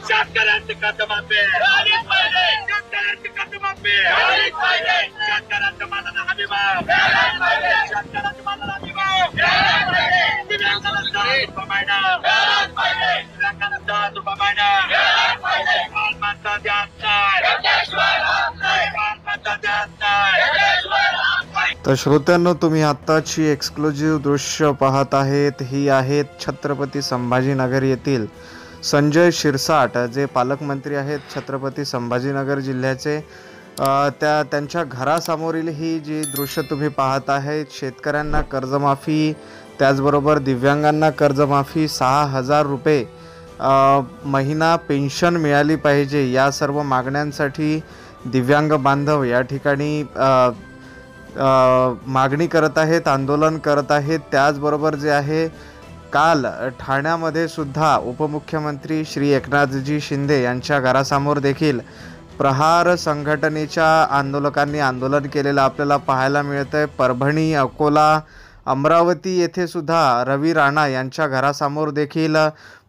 शेतकऱ्यांची कर्जमाफी झालीच पाहिजे, शेतकऱ्यांची कर्जमाफी झालीच पाहिजे, शेतकऱ्यांच्या मालाला हमी भाव मिळालाच पाहिजे, शेतकऱ्यांच्या मालाला हमी भाव मिळालाच पाहिजे, दिव्यांगाला 10 रुपये महिना मिळालाच पाहिजे, दिव्यांगाला 10 रुपये महिना मिळालाच पाहिजे, मालमत्ता द्याच नाही, मालमत्ता द्याच नाही। तर श्रोत्यांनो, तुम्ही आत्ताची एक्सक्लुझिव्ह दृश्य पाहत आहेत। ही आहेत छत्रपती संभाजीनगर येथील संजय शिरसाट, जे पालकमंत्री आहेत छत्रपती संभाजीनगर जिल्ह्याचे। त्यांच्या घरासमोरील ही जी दृश्य तुम्ही पाहत आहेत, शेतकऱ्यांना कर्जमाफी, त्याचबरोबर दिव्यांगांना कर्जमाफी, 6,000 रुपये महिना पेन्शन मिळाली पाहिजे, या सर्व मागण्यांसाठी दिव्यांग बांधव या ठिकाणी मागणी करत आहेत, आंदोलन करत आहेत। त्याचबरोबर जे आहे, काल ठाण्यामध्ये सुद्धा उपमुख्यमंत्री श्री एकनाथजी शिंदे यांच्या घरासमोर देखील प्रहार संघटनेच्या आंदोलकांनी आंदोलन केलेलं आपल्याला पाहायला मिळतंय। परभणी, अकोला, अमरावती येथे सुद्धा रवी राणा यांच्या घरासमोर देखील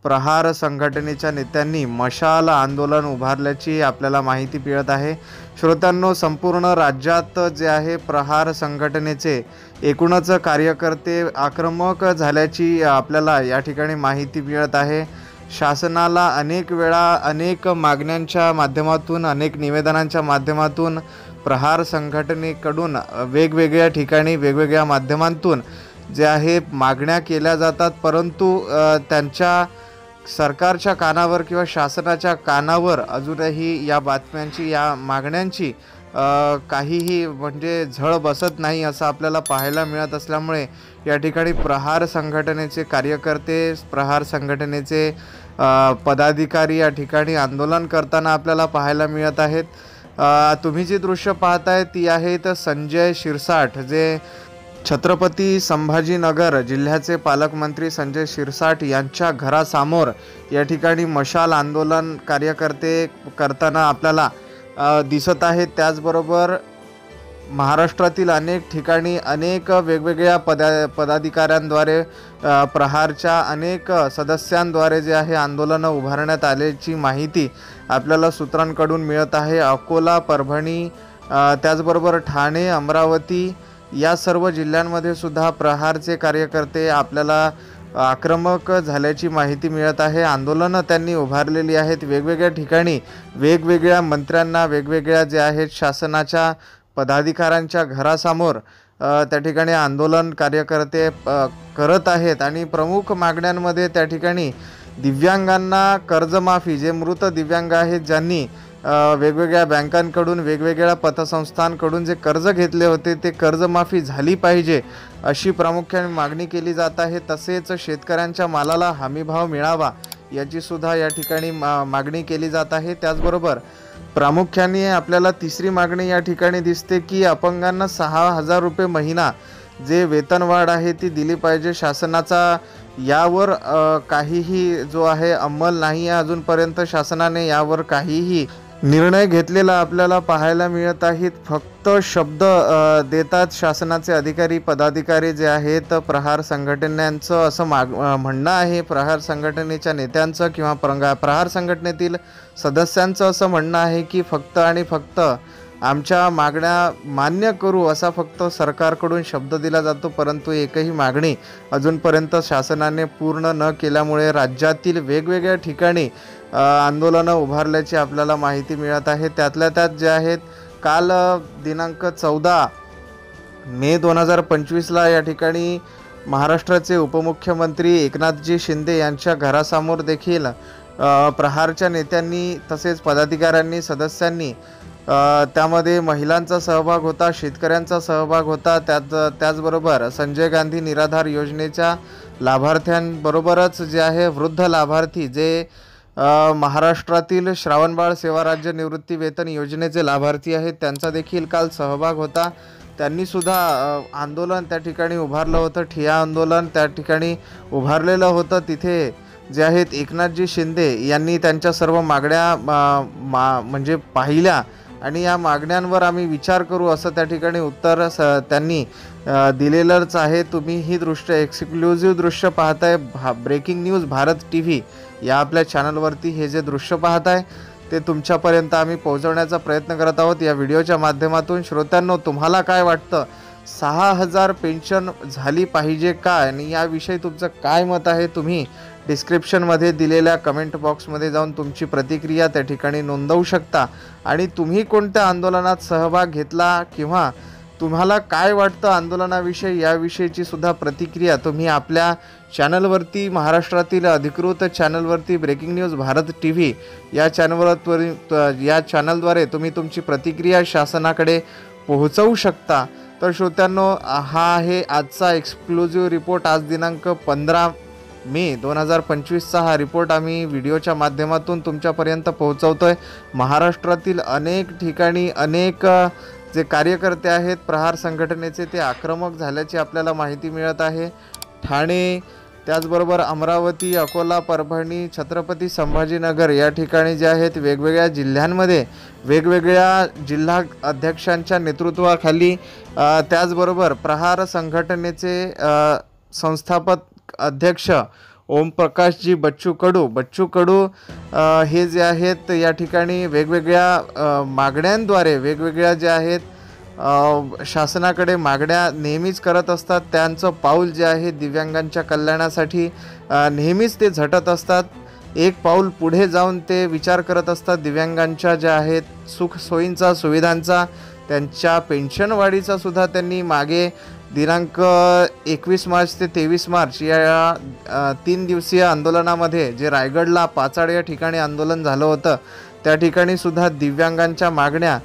प्रहार संघटनेच्या नेत्यांनी मशाल आंदोलन उभारल्याची आपल्याला माहिती मिळत आहे। श्रोत्यांनो, संपूर्ण राज्यात जे आहे प्रहार संघटनेचे एकूणच कार्यकर्ते आक्रमक झाल्याची आपल्याला या ठिकाणी माहिती मिळत आहे। शासनाला अनेक वेळा अनेक मागण्यांच्या माध्यमातून, अनेक निवेदनांच्या माध्यमातून प्रहार संघटनेकडून वेगवेगळ्या ठिकाणी वेगवेगळ्या माध्यमांतून जे आहे मागण्या केल्या जातात, परंतु त्यांच्या सरकारच्या कानावर किंवा शासनाच्या कानावर अजूनही या बातम्यांची, या मागण्यांची काहीही म्हणजे झळ बसत नाही असं आपल्याला पाहायला मिळत असल्यामुळे या ठिकाणी प्रहार संघटनेचे कार्यकर्ते, प्रहार संघटनेचे पदाधिकारी या ठिकाणी आंदोलन करताना आपल्याला पाहायला मिळत आहेत। तुम्ही जी दृश्य पाहताय ती आहेत संजय शिरसाट, जे छत्रपती संभाजीनगर जिल्ह्याचे पालकमंत्री संजय शिरसाट यांच्या घरासमोर या ठिकाणी मशाल आंदोलन कार्यकर्ते करताना आपल्याला दिसत आहेत। त्याचबरोबर महाराष्ट्रातील अनेक ठिकाणी अनेक वेगवेगळ्या पदाधिकाऱ्यांद्वारे, प्रहारच्या अनेक सदस्यांद्वारे जे आहे आंदोलनं उभारण्यात आल्याची माहिती आपल्याला सूत्रांकडून मिळत आहे। अकोला, परभणी, त्याचबरोबर ठाणे, अमरावती या सर्व जिल्ह्यांमध्ये सुद्धा प्रहारचे कार्यकर्ते आपल्याला आक्रमक झाल्याची माहिती मिळत आहे। आंदोलनं त्यांनी उभारलेली आहेत वेगवेगळ्या ठिकाणी, वेगवेगळ्या मंत्र्यांना, वेगवेगळ्या जे आहेत शासनाच्या पदाधिकाऱ्यांच्या घरासमोर त्या ठिकाणी आंदोलन कार्यकर्ते करत आहेत। आणि प्रमुख मागण्यांमध्ये त्या ठिकाणी दिव्यांगांना कर्जमाफी, जे मृत दिव्यांग आहेत, ज्यांनी वेगवेगळ्या बँकांकडून, वेगवेगळ्या पतसंस्थांकडून जे कर्ज घेतले होते ते कर्जमाफी झाली पाहिजे अशी प्रामुख्याने मागणी केली जात आहे। तसेच शेतकऱ्यांच्या मालाला हमीभाव मिळावा याची सुद्धा या ठिकाणी मागणी केली जात आहे। त्याचबरोबर प्रामुख्याने आपल्याला तिसरी मागणी या ठिकाणी दिसते की अपंगांना 6,000 रुपये महिना जे वेतनवाढ आहे ती दिली पाहिजे। शासनाचा यावर काहीही जो आहे अंमल नाही आहे, अजूनपर्यंत शासनाने यावर काहीही निर्णय घेतलेला आपल्याला पाहायला मिळत आहेत। फक्त शब्द देतात शासनाचे अधिकारी, पदाधिकारी जे आहेत। प्रहार संघटनांचं असं म्हणणं आहे, प्रहार संघटनेच्या नेत्यांचं किंवा प्रहार संघटनेतील सदस्यांचं असं म्हणणं आहे की फक्त आणि फक्त आमच्या मागण्या मान्य करू असा फक्त सरकारकडून शब्द दिला जातो, परंतु एकही मागणी अजूनपर्यंत शासनाने पूर्ण न केल्यामुळे राज्यातील वेगवेगळ्या ठिकाणी आंदोलनं उभारल्याची आपल्याला माहिती मिळत आहे। त्यातल्या त्यात जे आहेत, काल दिनांक 14 मे 2025ला या ठिकाणी महाराष्ट्राचे उपमुख्यमंत्री एकनाथजी शिंदे यांच्या घरासमोर देखील प्रहारच्या नेत्यांनी तसेच पदाधिकाऱ्यांनी, सदस्यांनी, त्यामध्ये महिलांचा सहभाग होता, शेतकऱ्यांचा सहभाग होता, त्याचबरोबर संजय गांधी निराधार योजनेच्या लाभार्थ्यांबरोबरच जे आहे वृद्ध लाभार्थी जे महाराष्ट्रातील श्रावणबाळ सेवा राज्य निवृत्ती वेतन योजनेचे लाभार्थी आहेत त्यांचा देखील काल सहभाग होता. त्यांनी सुद्धा आंदोलन त्या ठिकाणी उभारलं होतं. ठिय्या आंदोलन त्या ठिकाणी उभारलेलं होतं. तिथे जे आहेत एकनाथजी शिंदे यांनी त्यांच्या सर्व मागण्या म्हणजे पाहिल्या आणि या मागण्यांवर आम्ही विचार करू असं त्या ठिकाणी उत्तर त्यांनी दिलेलंच आहे. तुम्ही ही दृश्य एक्सक्लुझिव्ह दृश्य पाहताय ब्रेकिंग न्यूज भारत TV या आपल्या चॅनलवरती. हे जे दृश्य पाहताय ते तुमच्यापर्यंत आम्ही पोहोचवण्याचा प्रयत्न करत आहोत या व्हिडिओच्या माध्यमातून. श्रोत्यांनो, तुम्हाला काय वाटतं? 6,000 पेन्शन झाली पाहिजे का आणि याविषयी तुमचं काय मत आहे? तुम्ही डिस्क्रिप्शनमध्ये दिलेल्या कमेंट बॉक्समध्ये जाऊन तुमची प्रतिक्रिया त्या ठिकाणी नोंदवू शकता. आणि तुम्ही कोणत्या आंदोलनात सहभाग घेतला किंवा तुम्हाला काय वाटतं आंदोलनाविषयी याविषयीची सुद्धा प्रतिक्रिया तुम्ही आपल्या चॅनलवरती, महाराष्ट्रातील अधिकृत चॅनलवरती ब्रेकिंग न्यूज भारत TV या चॅनलद्वारे तुम्ही तुमची प्रतिक्रिया शासनाकडे पोहोचवू शकता. तर श्रोत्यांनो, हा आहे आजचा एक्सक्लुझिव्ह रिपोर्ट. आज दिनांक 15 मे 2025चा हा रिपोर्ट आम्ही व्हिडिओच्या माध्यमातून तुमच्यापर्यंत पोहोचवतोय. महाराष्ट्रातील अनेक ठिकाणी अनेक जे कार्यकर्ते आहेत प्रहार संघटनेचे ते आक्रमक झाल्याची आपल्याला माहिती मिळत आहे. ठाणे, त्याचबरोबर अमरावती, अकोला, परभणी, छत्रपती संभाजीनगर या ठिकाणी जे आहेत वेगवेगळ्या जिल्ह्यांमध्ये वेगवेगळ्या जिल्हा अध्यक्षांच्या नेतृत्वाखाली त्याचबरोबर प्रहार संघटनेचे संस्थापक अध्यक्ष ओमप्रकाशजी बच्चू कडू हे जे आहेत या ठिकाणी वेगवेगळ्या मागण्यांद्वारे वेगवेगळ्या जे आहेत शासनाकडे मागण्या नेहमीच करत असतात. त्यांचं पाऊल जे आहे दिव्यांगांच्या कल्याणासाठी नेहमीच ते झटत असतात. एक पाऊल पुढे जाऊन ते विचार करत असतात दिव्यांगांच्या ज्या आहेत सुखसोयींचा, सुविधांचा, त्यांच्या पेन्शन वाढीचा सुद्धा त्यांनी मागे दिनांक 21 मार्च ते 23 मार्च या 3 दिवसीय आंदोलनामध्ये जे रायगडला पाचाड या ठिकाणी आंदोलन झालं होतं त्या ठिकाणी सुद्धा दिव्यांगांच्या मागण्या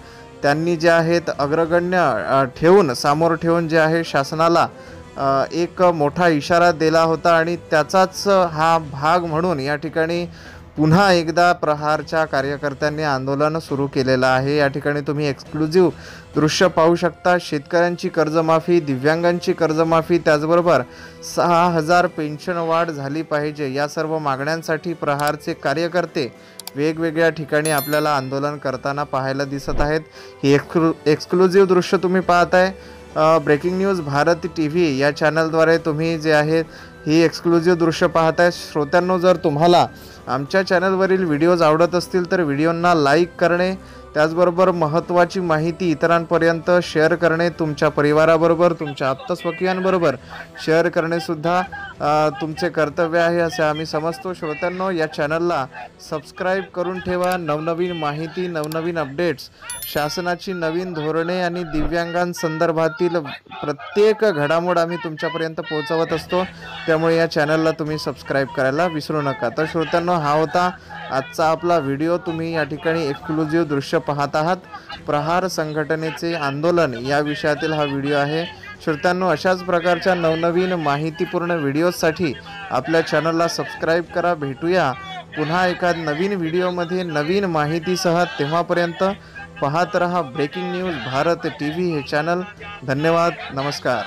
त्यांनी ज्या आहेत अग्रगण्य ठेवून समोर ठेवून जे आहे शासनाला एक मोठा इशारा दिला होता. आणि त्याचाच हा भाग म्हणून या ठिकाणी पुन्हा एकदा प्रहारच्या कार्यकर्त्यांनी आंदोलन सुरू केलेलं आहे. या ठिकाणी तुम्ही एक्सक्लुझिव्ह दृश्य पाहू शकता. शेतकऱ्यांची कर्जमाफी, दिव्यांगांची कर्जमाफी, त्याचबरोबर 6,000 पेन्शन वाढ झाली पाहिजे या सर्व मागण्यांसाठी प्रहारचे कार्यकर्ते वेगवेगळ्या ठिकाणी आपल्याला आंदोलन करताना पाहायला दिसत आहेत. ही एक्सक्लुझिव्ह दृश्य तुम्ही पाहताय ब्रेकिंग न्यूज भारत TV या चॅनलद्वारे तुम्ही जे आहेत ही एक्सक्लुझिव्ह दृश्य पाहताय. श्रोत्यांनो, जर तुम्हाला आमच्या चॅनलवरील व्हिडिओज आवडत असतील तर व्हिडिओंना लाईक करणे, त्याचबरोबर महत्त्वाची माहिती इतरांपर्यंत शेअर करणे, तुमच्या परिवाराबरोबर, तुमच्या आप्तस्वकीयांबरोबर शेअर करणेसुद्धा तुमचे कर्तव्य आहे असे आम्ही समजतो. श्रोत्यांनो, या चॅनलला सबस्क्राईब करून ठेवा. नवनवीन माहिती, नवनवीन अपडेट्स, शासनाची नवीन धोरणे आणि दिव्यांगांसंदर्भातील प्रत्येक घडामोड आम्ही तुमच्यापर्यंत पोहोचवत असतो. त्यामुळे या चॅनलला तुम्ही सबस्क्राईब करायला विसरू नका. तर श्रोत्यांनो, हा होता आजचा आपला व्हिडिओ. तुम्ही या ठिकाणी एक्सक्लुझिव्ह दृश्य पाहत आहात. प्रहार संघटनेचे आंदोलन या विषयातील हा व्हिडिओ आहे. श्रोत्यांनो, अशाच प्रकारच्या नवनवीन माहितीपूर्ण व्हिडिओसाठी आपल्या चॅनलला सबस्क्राईब करा. भेटूया पुन्हा एका नवीन व्हिडिओमध्ये नवीन माहितीसह. तेव्हापर्यंत पाहत रहा ब्रेकिंग न्यूज भारत TV हे चॅनल. धन्यवाद. नमस्कार.